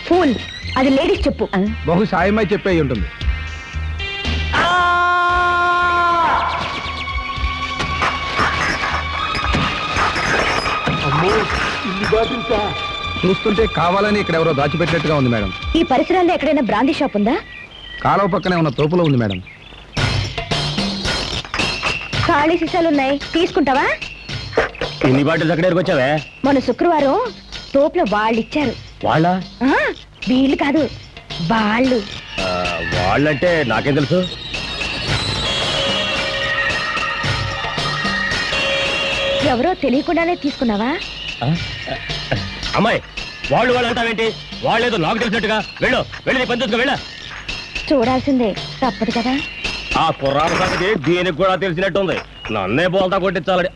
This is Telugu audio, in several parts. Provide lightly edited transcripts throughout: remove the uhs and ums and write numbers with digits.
ఫూల్, అది లేడీస్ చెప్పు. బహు సాయమై చెప్పే ఉంటుంది. చూస్తుంటే కావాలని ఇక్కడ ఎవరో దాచిపెట్టినట్టుగా ఉంది మేడం. ఈ పరిసరాల్లో ఎక్కడైనా బ్రాందీ షాప్ ఉందా? కాలువ పక్కనే ఉన్న తోపులో ఉంది మేడం. ఖాళీ సీసాలు ఉన్నాయి, తీసుకుంటావా? ఎన్ని బాటిల్స్ అక్కడ వచ్చావే? మొన్న శుక్రవారం తోపులో వాళ్ళు ఇచ్చారు. వాళ్ళ? వీళ్ళు కాదు, వాళ్ళు. వాళ్ళంటే నాకేం తెలుసు. ఎవరో తెలియకుండానే తీసుకున్నావా? అమ్మాయి, వాళ్ళు అంటావేంటి? వాళ్ళేదో నాకు తెలిసినట్టుగా. వెళ్ళు వెళ్ళి నీ పని చూసుకో, వెళ్ళ. చూడాల్సిందే, తప్పదు కదా. ఆ కుర్రాల సంగతి దీనికి కూడా తెలిసినట్టుంది. నన్నే బోల్తా కొట్టించాలని.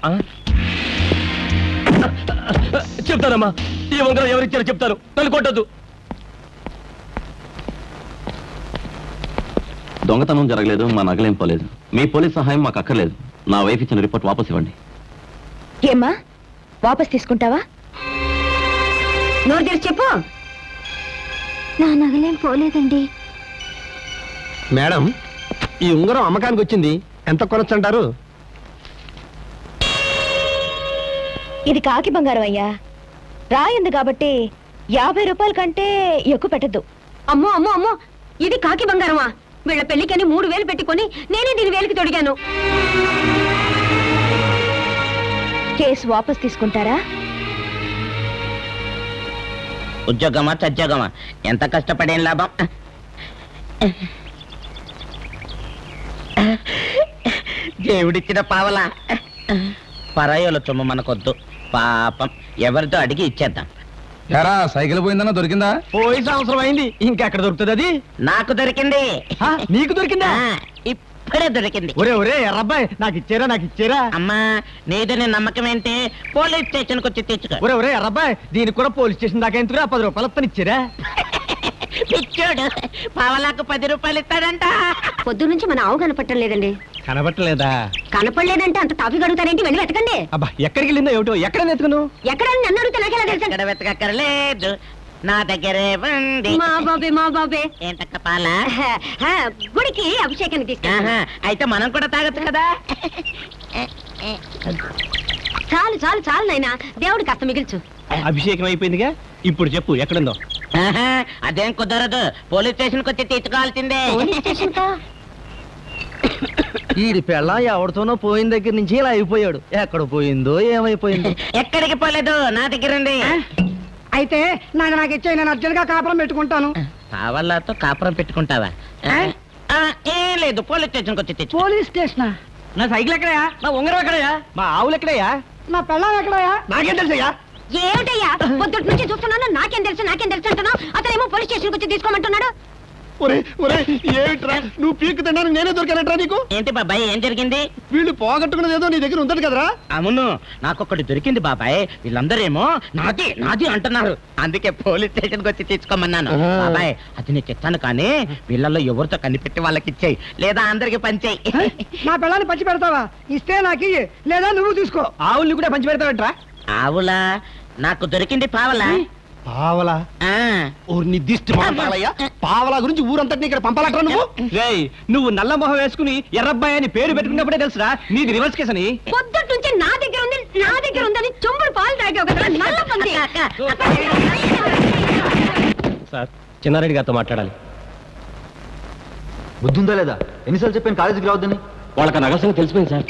చెప్తానమ్మా, ఈ ఉంగరం ఎవరిచ్చారో చెప్తాను. నన్ను కొట్టద్దు. దొంగతనం జరగలేదు, మా నగలేం పోలేదు. మీ పోలీస్ సహాయం మాకు అక్కర్లేదు. నా వైఫ్ ఇచ్చిన రిపోర్ట్ వాపస్ ఇవ్వండి. ఏమ్మా, వాపస్ తీసుకుంటావా? నోరు తెరిచి చెప్పు. నా నగలేం పోలేదండి. మేడం, ఈ ఉంగరం అమ్మకానికి వచ్చింది. ఎంత కొనొచ్చంటారు? ఇది కాకి బంగారం అయ్యా, రాయింది కాబట్టి 50 రూపాయల కంటే ఎక్కువ పెట్టద్దు. అమ్మో అమ్మో అమ్మో, ఇది కాకి బంగారమా? వీళ్ళ పెళ్లికని 3000 పెట్టుకొని నేనే దీని వేలికి తొడిగాను. కేసు వాపస్ తీసుకుంటారా? ఉద్యోగమా సద్యోగమా, ఎంత కష్టపడేం లాభం? దేవుడిచ్చిన పావలా. పరాయోల సొమ్ము మనకొద్దు, పాపం. ఎవరితో అడిగి ఇచ్చేద్దాం. ఎరా, సైకిల్ పోయిందన్నా దొరికిందా? పోయి సంవత్సరం అయింది, ఇంకెక్కడ దొరుకుతుంది అది? నాకు దొరికింది. నీకు దొరికిందా? ఇప్పుడే దొరికింది. ఒరే ఒరే ఎర్రబ్బాయి, నాకు ఇచ్చారా? అమ్మా, నీదని నమ్మకం ఏంటి? పోలీస్ స్టేషన్ కు వచ్చి తెచ్చుకో. ఒరే ఒరే ఎర్రబ్బాయి, దీనికి కూడా పోలీస్ స్టేషన్ దాకా ఎందుకురా? 10 రూపాయలు ఇచ్చారా? పిచ్చోడు, పావలాకు 10 రూపాయలు ఇస్తాడంట. పొద్దు నుంచి మన ఆవు కనపట్టం లేదండి. కనబట్టలేదా? కనపడలేదంటే అంత తాపి గడుగుతారేంటి? వెళ్ళి వెతకండి. అబ్బా, ఎక్కడికి వెళ్ళిందో ఏమిటో. ఎక్కడ వెతుకును? ఎక్కడ నన్ను అడిగితే నాకెలా తెలుసు? ఇక్కడ వెతకక్కర్లేదు, నా దగ్గరే ఉంది. మా బాబే ఏంటక్క పాల? గుడికి అభిషేకానికి తీసుకెళ్ళి. అయితే మనం కూడా తాగొచ్చు కదా. చాలు చాలు చాలు నాయనా, దేవుడికి కాస్త మిగిల్చు. అభిషేకం అయిపోయిందిగా, ఇప్పుడు చెప్పు ఎక్కడుందో. అదేం కుదరదు, పోలీస్ స్టేషన్ కు వచ్చి తీసుకోవాల్సిందే. పోలీస్ స్టేషన్ కా? ఈడి పెళ్ళ ఎవరితోనో పోయిన దగ్గర నుంచి ఇలా అయిపోయాడు. ఎక్కడ పోయిందో ఏమైపోయిందో. ఎక్కడికి పోలేదు, నా దగ్గర ఉంది. అయితే నాకు ఇచ్చే, నేను అర్జెంట్ గా కాపురం పెట్టుకుంటాను. కావాలతో కాపురం పెట్టుకుంటావా? ఏం లేదు, పోలీస్ స్టేషన్ కు వచ్చి తెచ్చు. పోలీస్ స్టేషనా? నా సైకిల్ ఎక్కడయా? నా ఉంగరం ఎక్కడయా? మా ఆవులు ఎక్కడయా? నా పెళ్ళం ఎక్కడయా? నాకేం తెలుసయ్యా? ఏమిటయ్యా, పొద్దుటి నుంచి చూస్తున్నాను. నాకేం తెలుసు అంటున్నావు. అతనేమో పోలీస్ స్టేషన్ వచ్చి తీసుకోమంటున్నాడు. ఏమిట్రా, నువ్వు పీకు తినడానికి నేనే దొరికానట్రా నీకు? ఏంటి బాబాయ్, ఏం జరిగింది? వీళ్ళు పోగొట్టుకున్నది ఏదో నీ దగ్గర ఉంటది కదరా? అవును, నాకొకటి దొరికింది బాబాయ్. వీళ్ళందరేమో నాది నాది అంటున్నారు. అందుకే పోలీస్ స్టేషన్ కి వచ్చి తీసుకోమన్నాను. బాబాయ్, అది నీకు ఇస్తాను, కానీ వీళ్ళల్లో ఎవరితో కనిపెట్టి వాళ్ళకి ఇచ్చేయి, లేదా అందరికి పంచేయి. నా పెళ్ళాన్ని పంచి పెడతావా? ఇస్తే నాకు ఇయ్యి, లేదా నువ్వు తీసుకో. ఆవుల్ని కూడా పంచి పెడతావట్రా? ఆవులా? నాకు దొరికింది పావలా. పావలా? నిర్దిష్ట పావలా గురించి ఊరంతటిని ఇక్కడ పంపాలట్రా నువ్వు? రేయ్, నువ్వు నల్ల మొహం వేసుకుని ఎర్రబ్బాయి అని పేరు పెట్టుకున్నప్పుడే తెలుసురా నీది రివర్స్ కేసు అని. పొద్దుటి నుంచి నా దగ్గర ఉందని చెంబుడు పాలు తాగావు కదా, నల్ల పంది. సార్, చిన్నారెడ్డి గారితో మాట్లాడాలి. బుద్ధుందా లేదా? ఎన్నిసార్లు చెప్పాను కాలేజీకి రావద్దని? వాళ్ళకి నగల సంగతి తెలిసిపోయింది సార్.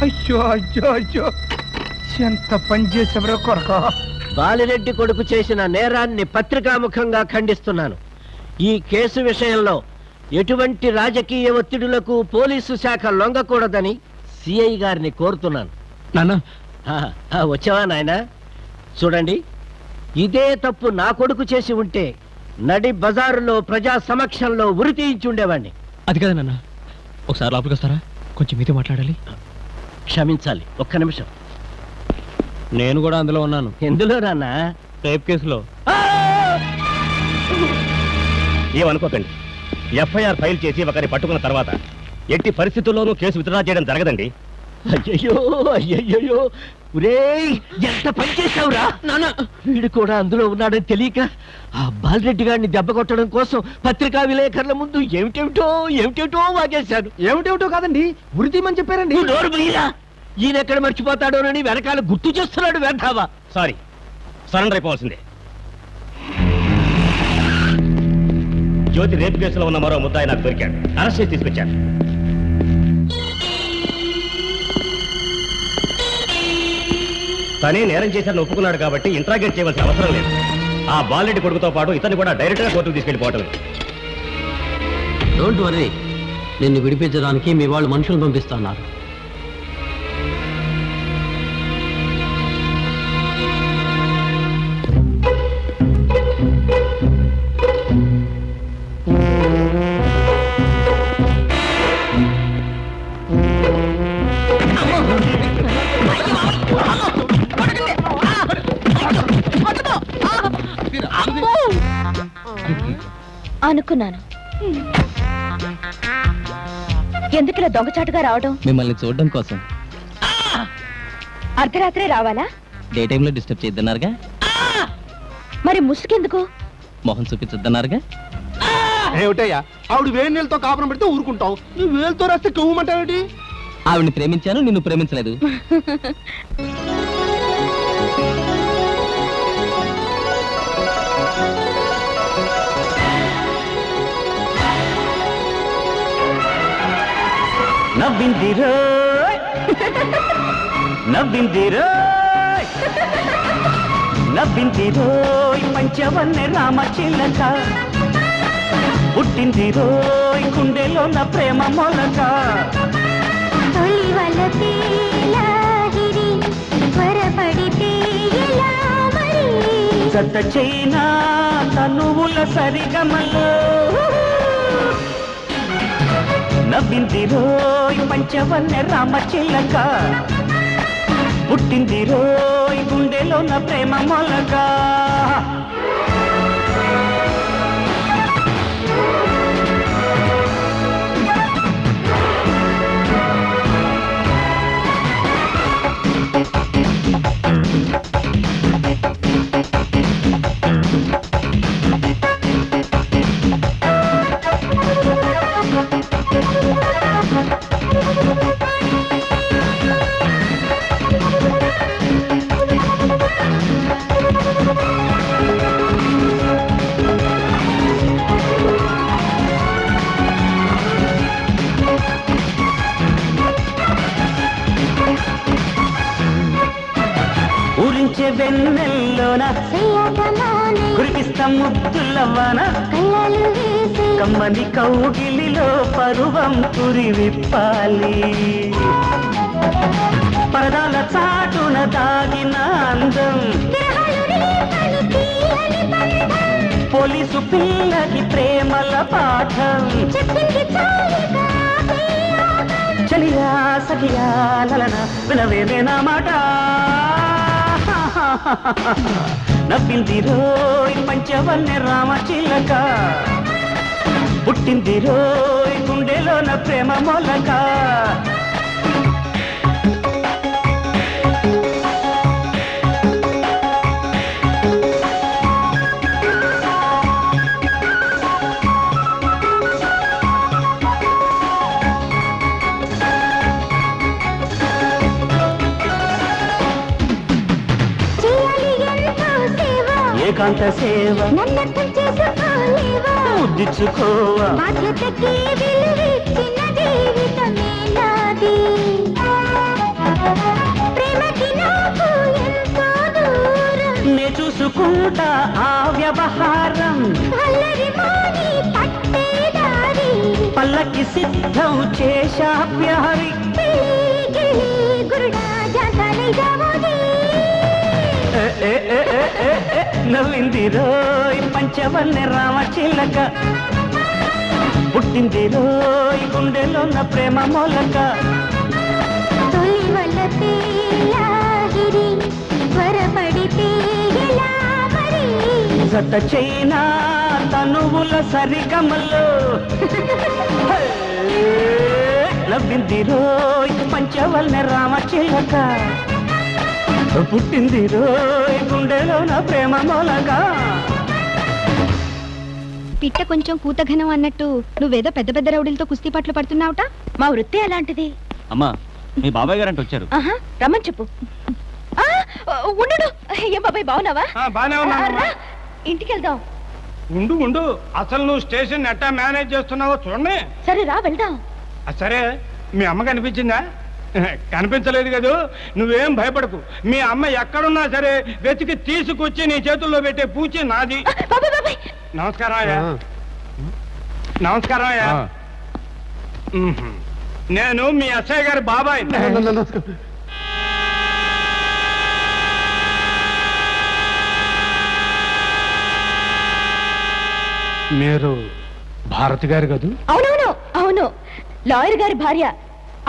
అయ్యో అయ్యో అయ్యో ఎంత పని చేసేవరో కొరక. బాలిరెడ్డి కొడుకు చేసిన నేరాన్ని పత్రికాముఖంగా ఖండిస్తున్నాను. ఈ కేసు విషయంలో ఎటువంటి రాజకీయ ఒత్తిడులకు పోలీసు శాఖ లొంగకూడదని సిఐ గారిని కోరుతున్నాను. నాన్న వచ్చావా నాయనా? చూడండి, ఇదే తప్పు నా కొడుకు చేసి ఉంటే నడి బజారులో ప్రజా సమక్షంలో ఉరి తీయించి ఉండేవాణ్ణి. అది కదా నాన్న, ఒకసారి లోపలికి వస్తారా? కొంచెం మీతో మాట్లాడాలి. క్షమించాలి, ఒక్క నిమిషం. నేను కూడా అందులో ఉన్నాను, ఎందులో నాన్న? రేప్ కేసులో. ఏమనుకోకండి, ఎఫ్ఐఆర్ ఫైల్ చేసి ఒకరిని పట్టుకున్న తర్వాత ఎట్టి పరిస్థితుల్లోనూ కేసు విత్డ్రా చేయడం జరగదండి. అయ్యయ్యో అయ్యయ్యో, రేయ్ ఎంత పని చేశావురా నాన్న. వీడు కూడా అందులో ఉన్నాడని తెలియక ఆ బాలరెడ్డి గారిని దెబ్బ కొట్టడం కోసం పత్రికా విలేకరుల ముందు ఏమిటేమిటో వాగేశాడు. ఏమిటేమిటో కాదండి, ఉరి తీయమని చెప్పారండి. నువ్వు నోరు మూయరా. ఈయన ఎక్కడ మర్చిపోతాడోనని వెనకాల గుర్తు చేస్తున్నాడు వెంటావా. Sorry, surrender అయిపోవాల్సిందే. జ్యోతి రేపు కేసులో ఉన్న మరో ముద్దాయి నాకు దొరికాడు. అరెస్ట్ చేసి తీసుకొచ్చాను. తనే నేరం చేశారని ఒప్పుకున్నాడు కాబట్టి ఇంట్రాగేట్ చేయవలసిన అవసరం లేదు. ఆ బాలరెడ్డి కొడుకుతో పాటు ఇతన్ని కూడా డైరెక్ట్ గా కోర్టుకు తీసుకెళ్లిపోవటం. డోంట్ వరీ, నిన్ను విడిపించడానికి మీ వాళ్ళు మనుషులు పంపిస్తున్నారు. అనుకున్నాను. ఎందుకులా దొంగచాటుగా రావడం? మిమ్మల్ని చూడడం కోసం. అర్ధరాత్రే రావాలా? డే టైంలో డిస్టర్బ్ చేద్దన్నారుగా. మరి ముసుకెందుకు? మొహం చూపించొద్దన్నారుగా. ఏమిటయ్యా, ఆవిడ వేడి నీళ్ళతో కాపురం పెడితే ఊరుకుంటావు, నువ్వు వేలుతో రాస్తే కవ్వమంటావేటి? ఆవిడ్ని ప్రేమించాను, నిన్ను ప్రేమించలేదు. నవ్విందిరో నవ్విందిరో నవ్విందిరో పంచవన్నె రామచిల్లక, పుట్టిందిరో గుండెలోన ప్రేమ మొలక. జత చైనా తనువుల సరిగమలో నవ్విందిరో పంచవన్నె రామచిల్లక, పుట్టిందిరో గుండెలోన ప్రేమ మొలక. ఊరించే వెన్నెల్లోన కురిపిస్తా ముద్దులవ్వన, కమ్మని కౌగిలిలో పరువం కురి విప్పాలి. పరదాల చాటున దాగిన అందం, పోలీసు పిల్లకి ప్రేమల పాఠం. చలియా సఖియా లలన వినవేనే నా మాట. నవ్విందిరో పంచవన్నె రామచిల్లక, పుట్టిందిరో గుండెలోన ప్రేమ మొలక. ఏకాంత సేవ ముద్దిచ్చుకోవా, బాధ్యతకి విలువిచ్చిన జీవితమే నాది. పలుకుట ఆ వ్యవహారం పల్లకి సిద్ధం చేశా ప్యారి నవ్వింది రోయ్ పంచవన్నె రామచిలక పుట్టింది రోయ్ గుండెలోన ప్రేమ మొలక జత చైనా తనువుల సరిగమలో నవ్వింది రోయ్ పంచవన్నె రామచిలక పుట్టింది రోయ్ గుండెలోన ప్రేమ మొలక. పిట్ట కొంచెం కూతఘనం అన్నట్టు నువ్వేదో పెద్ద పెద్ద రౌడీలతో కుస్తీ పట్లు పడుతున్నావుట. మా వృత్తి అలాంటిది. అమ్మా మీ బాబాయ్ గారు అంటే వచ్చారు. ఆహా, రమ్మని చెప్పు. ఉండు. ఏం బాబాయ్ బాగున్నావా? బానే ఉన్నా. రా, ఇంటికి వెళ్దాం. ఉండు అసలు నువ్వు స్టేషన్ ఎట్టా మేనేజ్ చేస్తున్నావో చూడండి. సరే రా వెళ్దాం. సరే మీ అమ్మ కనిపించిందా? కనిపించలేదు కదూ. నువ్వేం భయపడకు. మీ అమ్మ ఎక్కడున్నా సరే వెతికి తీసుకొచ్చి నీ చేతుల్లో పెట్టే పూచి నాది. నమస్కారం అయ్యా. నమస్కారం అయ్యా. నేను మీ ఎస్ఐ గారి బాబాయ్. మీరు భారతి గారు కదూ? అవును, లాయర్ గారి భార్య.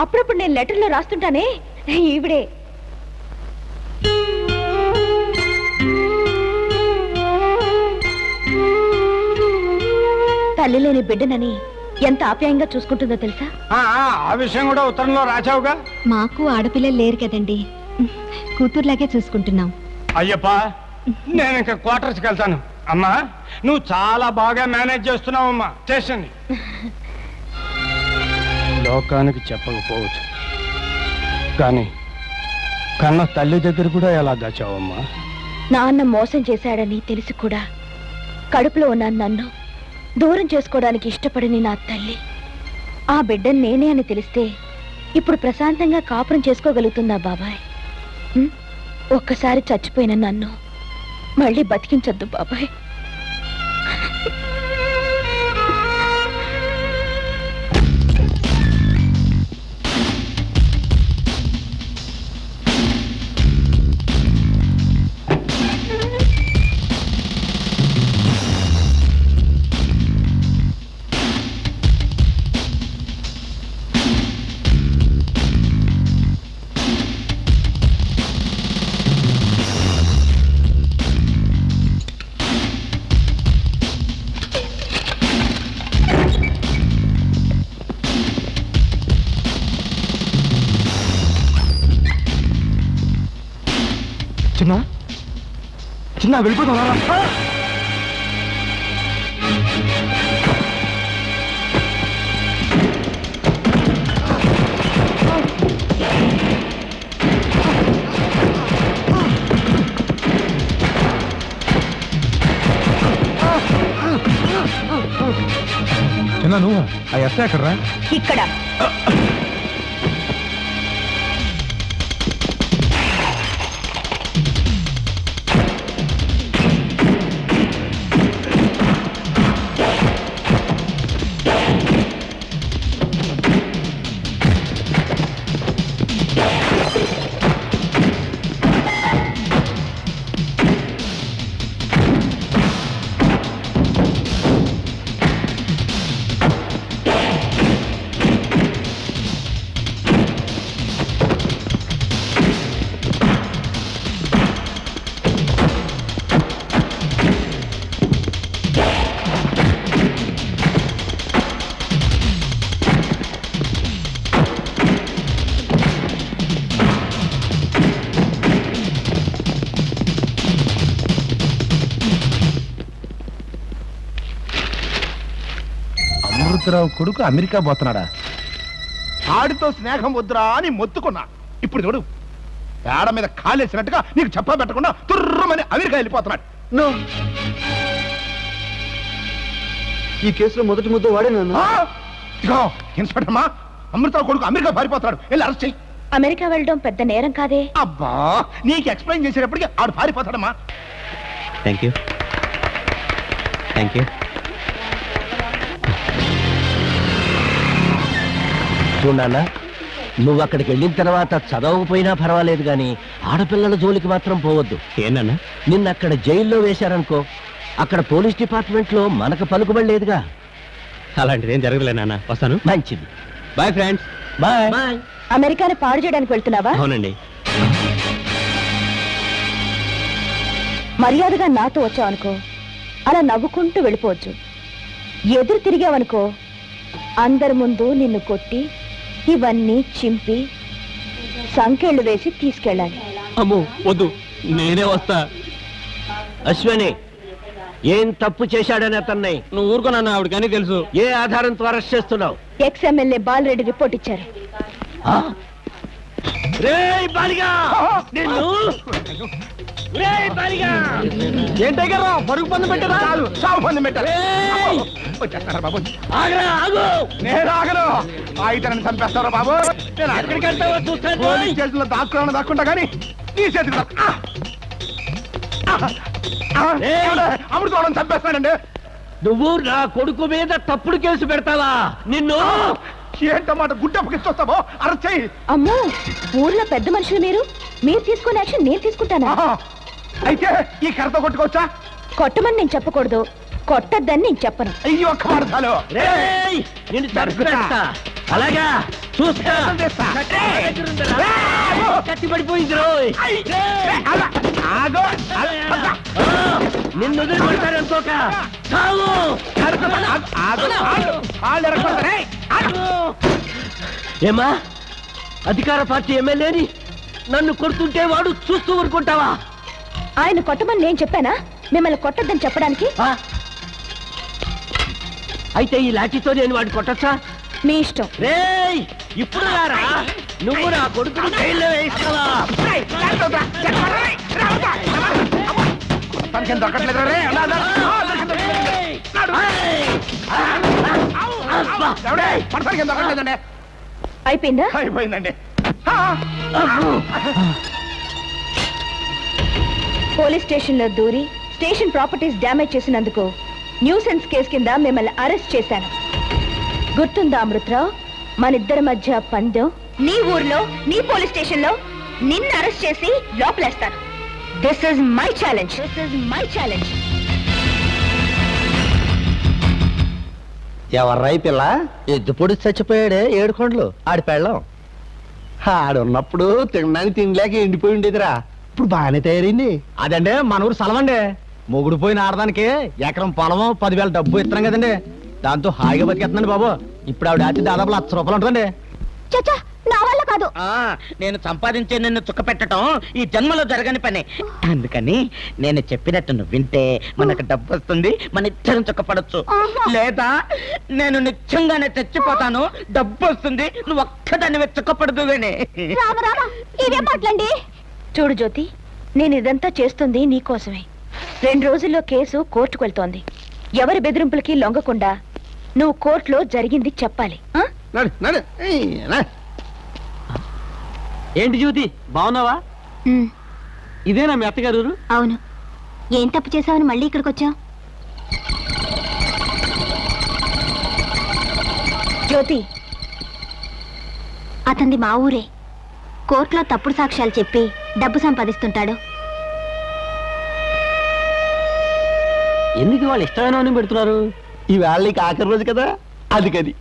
అప్పుడప్పుడు నేను లెటర్లో రాస్తుంటానే, ఈవిడే. తల్లి లేని బిడ్డనని ఎంత ఆప్యాయంగా చూసుకుంటుందో తెలుసా? ఆ విషయం కూడా ఉత్తరంలో రాచావుగా. మాకు ఆడపిల్లలు లేరు కదండి, కూతుర్లాగే చూసుకుంటున్నాం. అయ్యప్ప, నేను ఇంకా క్వార్టర్స్కి వెళ్తాను. అమ్మా, నువ్వు చాలా బాగా మేనేజ్ చేస్తున్నావమ్మా స్టేషన్. లోకానికి చెప్పకపోవచ్చు కానీ కన్న తల్లి దగ్గర కూడా ఎలా దాచావమ్మా? నాన్న మోసం చేశాడని తెలిసి కూడా కడుపులో ఉన్న నన్ను దూరం చేసుకోవడానికి ఇష్టపడని నా తల్లి ఆ బిడ్డని నేనే అని తెలిస్తే ఇప్పుడు ప్రశాంతంగా కాపురం చేసుకోగలుగుతుందా బాబాయ్? ఒక్కసారి చచ్చిపోయిన నన్ను మళ్ళీ బతికించొద్దు బాబాయ్. చిన్న వెళ్ళిపోతున్నా. చిన్న నువ్వు ఆ ఎస్ఐ ఎక్కడరా? ఇక్కడ. అమృతరావు కొడుకు అమెరికా పోతున్నాడా? ఆడితో స్నేహం వద్దురా అని మొత్తుకున్నా. ఇప్పుడు చూడు, పేడ మీద కాలేసినట్టుగా నీకు చెప్పా పెట్టకుండా తుర్రమని అమెరికా వెళ్ళిపోతున్నాడు. ఈ కేసులో మొదటి ముద్ద వాడే నాన్న. ఇన్స్పెక్టర్ అమ్మా, అమృతరావు కొడుకు అమెరికా పారిపోతాడు, వెళ్ళి అరెస్ట్ చెయ్యి. అమెరికా వెళ్ళడం పెద్ద నేరం కాదే. అబ్బా, నీకు ఎక్స్ప్లెయిన్ చేసేటప్పటికి ఆడు పారిపోతాడమ్మా. Thank you thank you. చూడన్నా, నువ్వు అక్కడికి వెళ్ళిన తర్వాత చదవకపోయినా పర్వాలేదు కానీ ఆడపిల్లల జోలికి మాత్రం పోవద్దు. ఏంటన్నా? నిన్న అక్కడ జైల్లో వేశారనుకో, అక్కడ పోలీస్ డిపార్ట్మెంట్ లో మనకు పలుకుబడి లేదుగా. అలాంటిది ఏం జరగలే నాన్న. వస్తాను. మంచిది. Bye friends. బాయ్. అమెరికాని పాడు చేయడానికి వెళ్తున్నావా? అవునండి. మర్యాదగా నాతో వచ్చావనుకో, అలా నవ్వుకుంటూ వెళ్ళిపోవచ్చు. ఎదురు తిరిగావనుకో, అందరి ముందు నిన్ను కొట్టి ఇవన్నీ చింపి సంకెళ్ళు వేసి తీసుకెళ్ళాలి. అమ్మో వద్దు, నేనే వస్తా. అశ్వని, ఏం తప్పు చేశాడని అతన్ని నువ్వు ఊరుకున్నా, ఆవిడ కానీ తెలుసు. ఏ ఆధారంతో అరెస్ట్ చేస్తున్నావు? ఎక్స్-ఎమ్మెల్యే బాలరెడ్డి రిపోర్ట్ ఇచ్చారు. రేయ్ బాలిగా, నిన్ను! రేయ్ బాలిగా! ఏంటయ్యారా పరుగు పందెం పెట్టారా? సాగు పందెం పెట్టారు. వచ్చేస్తారా బాబు? ఆగరా, ఆగు! నేను ఆగను. ఆ ఇతరుని చంపేస్తారా బాబు? నేను ఎక్కడికి వెళ్తావో చూస్తాను. పోలీస్ స్టేషన్లో దాక్కుంటా కానీ నీ చేతికి అమృతోళం చంపేస్తానండి. నువ్వు నా కొడుకు మీద తప్పుడు కేసు పెడతావా? నిన్ను! ఏంటన్నమాట గుడ్డప్పకిస్తొస్తావో అరెస్ట్ చెయ్యి. అమ్మో, ఊర్లో పెద్ద మనుషులు మీరు తీసుకునే యాక్షన్ నేను తీసుకుంటానా? అయితే ఈ కర్రతో కొట్టుకోవచ్చా? కొట్టమని నేను చెప్పకూడదు, కొట్టద్దని నేను చెప్పను. అయ్యి ఒక్క వాడతాలు. రేయ్, నిన్ను చంపేస్తా. అలాగా చూస్తా. కత్తి పడిపోయింది రోయ్. నిన్ను వదిలిపెడతారనుకోక. ఏమా, అధికార పార్టీ ఎమ్మెల్యేని నన్ను కొడుతుంటే వాడు చూస్తూ ఊరుకుంటావా? ఆయన కొట్టమని నేను చెప్పానా మిమ్మల్ని కొట్టద్దని చెప్పడానికి? అయితే ఈ లాఠీతో నేను వాడిని కొట్టచ్చా? మీ ఇష్టం. రేయ్, ఇప్పుడు రారా, నువ్వు నా కొడుకును జైల్లో వేయిస్తావా? దొరకట్లేదు రే. దొరకట్లేదండి. అయిపోయిందా? అయిపోయిందండి. పోలీస్ స్టేషన్ లో దూరి స్టేషన్ ప్రాపర్టీస్ డ్యామేజ్ చేసినందుకు న్యూసెన్స్ కేసు కింద మిమ్మల్ని అరెస్ట్ చేశాను. గుర్తుందా అమృతరావు? మనిద్దరి మధ్య పందెం. నీ ఊర్లో నీ పోలీస్ స్టేషన్ లో నిన్ను అరెస్ట్ చేసి లోపలేస్తాను. This is my challenge. ఎవర్రై పిల్ల? ఎద్దు పొడి చచ్చిపోయాడే ఏడుకొండలు, ఆడి పెళ్ళం. ఆడున్నప్పుడు తినడానికి తినలేక ఎండిపోయి ఉండేదిరా, ఇప్పుడు బాగానే తయారైంది. అదండి మన ఊరు సలవండి. మొగుడు పోయిన ఆడదానికి ఎకరం పొలము 10,000 డబ్బు ఇస్తున్నాం కదండి. దాంతో హాయిగా బతికేస్తుందండి బాబు. ఇప్పుడు ఆవిడ ఆచి దాదాపు 1,00,000 రూపాయలు ఉంటుందండి. చచ్చా, నా వల్ల కాదు. నేను సంపాదించే నిన్ను చుక్క పెట్టడం ఈ జన్మలో జరగని పని. అందుకని నేను చెప్పినట్టు నువ్వు వింటే మనకు డబ్బు వస్తుంది, మన ఇద్దరం చుక్కపడచ్చు. లేదా నేను నిత్యంగానే తెచ్చిపోతాను, డబ్బు వస్తుంది, నువ్వు ఒక్కదాన్ని చుక్కపడదు. ఇదే మాట్లాడండి. చూడు జ్యోతి, నేను ఇదంతా చేస్తుంది నీకోసమే. 2 రోజుల్లో కేసు కోర్టుకు వెళ్తోంది. ఎవరి బెదిరింపులకి లొంగకుండా నువ్వు కోర్టులో జరిగింది చెప్పాలి. ఏంటి జ్యోతి, బాగున్నావా? ఇదేనా మీ అత్తగారు? అవును. ఏం తప్పు చేసావని మళ్ళీ ఇక్కడికి వచ్చావు? జ్యోతి, అతనిది మా ఊరే. కోర్టులో తప్పుడు సాక్ష్యాలు చెప్పి డబ్బు సంపాదిస్తుంటాడు. ఎందుకు వాళ్ళు ఇష్టమైన పెడుతున్నారు? ఈవేళ నీకు ఆఖరి రోజు కదా, అందుకది.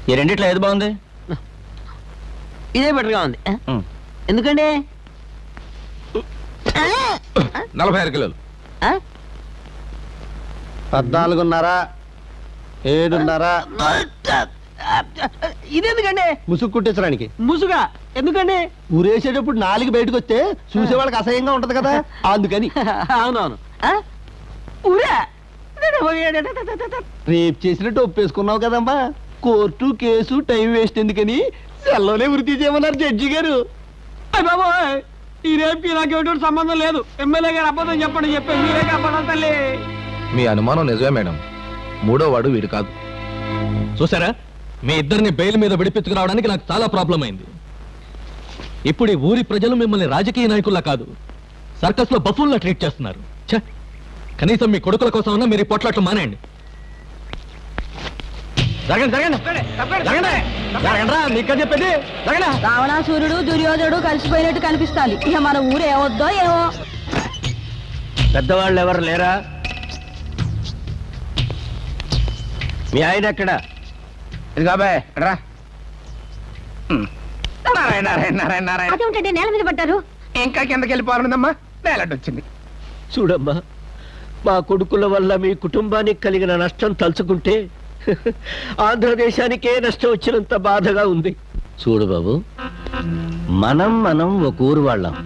ఈ రెండిట్లో ఏది బాగుంది? ఇదే బెటర్గా ఉంది. ఎందుకండి? 46 కిలోలు. 14.5, 7.5. ఇదెందుకండి? ముసుగు కుట్టించడానికి. ముసుగా ఎందుకండి? ఊరేసేటప్పుడు 4 బయటకు వస్తే చూసే వాళ్ళకి అసహ్యంగా ఉంటది కదా, అందుకని. అవునవును. ఊరా రేపు చేసినట్టు ఒప్పేసుకున్నావు కదమ్మా. కోర్టు కేసు టైం వేస్ట్ ఎందుకని సెల్లోనే వృత్తి చేయమన్నారు జడ్జి గారు. బాబోయ్, ఈ రేపుకి నాకు ఎటువంటి సంబంధం లేదు. ఎమ్మెల్యే గారు అబద్ధం చెప్పండి చెప్పే మీరే కాపాడాలి తల్లి. మీ అనుమానం నిజమే మేడం. 3వ వాడు వీడు కాదు. చూసారా, మీ ఇద్దరిని బెయిల్ మీద విడిపించుకురావడానికి నాకు చాలా ప్రాబ్లం అయింది. ఇప్పుడు ఈ ఊరి ప్రజలు మిమ్మల్ని రాజకీయ నాయకుల్లా కాదు, సర్కస్ లో బఫూన్లా ట్రీట్ చేస్తున్నారు. ఛే! కనీసం మీ కొడుకుల కోసం ఉన్నా మీరు ఈ పొట్లాట్లు మానేయండి. జరగండి జరగండి జరగండి జరగండి రా, మీకే చెప్పేది జరగండి. రావణాసూరుడు దుర్యోధనుడు కలిసిపోయినట్టు కనిపిస్తాంది. ఇక మన ఊరు ఏమొద్దో ఏమో. పెద్దవాళ్ళు ఎవరు లేరా? మీ ఆయన ఎక్కడ? ఇది కాబే రా. నారాయణ నారాయణ నారాయణ నారాయణ. అదేమిటంటే నేల మీద పడ్డారు? ఇంకా కిందకి వెళ్ళిపోవాలన్నదమ్మా, వేలాంటి వచ్చింది. చూడమ్మా, మా కొడుకుల వల్ల మీ కుటుంబానికి కలిగిన నష్టం తలుచుకుంటే ఆంధ్రదేశానికే నష్టం వచ్చినంత బాధగా ఉంది. చూడు బాబు, మనం ఒక ఊరు వాళ్ళం.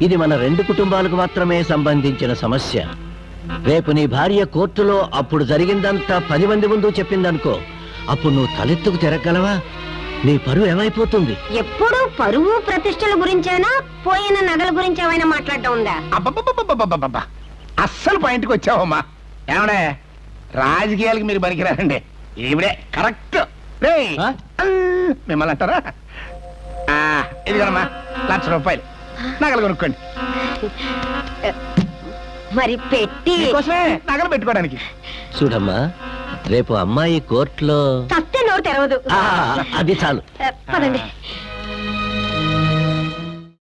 ఇది మన 2 కుటుంబాలకు మాత్రమే సంబంధించిన సమస్య. రేపు నీ భార్య కోర్టులో అప్పుడు జరిగిందంతా 10 మంది ముందు చెప్పిందనుకో, అప్పుడు నువ్వు తలెత్తుకు తిరగలవా? నీ పరువు ఏమైపోతుంది? ఎప్పుడు పరువు ప్రతిష్టల గురించేనా, పోయిన నగల గురించి ఏమైనా మాట్లాడటం ఉందా? అబ్బబ్బబ్బబ్బబ్బబ్బబ్బ. అస్సలు పాయింట్కి వచ్చావమ్మా. ఏమడే, రాజకీయాలకి మీరు పనికిరారండి. ఈవిడే కరెక్ట్. మిమ్మల్ని అంటారా? ఇదిగోనమ్మా, ₹1,00,000 నగలు కొనుక్కోండి. మరి పెట్టి మీకోసమే నగలు పెట్టుకోవడానికి. చూడమ్మా, రేపు అమ్మాయి కోర్టులో చస్తే నోరు తెరవదు. అది చాలు. పదండి.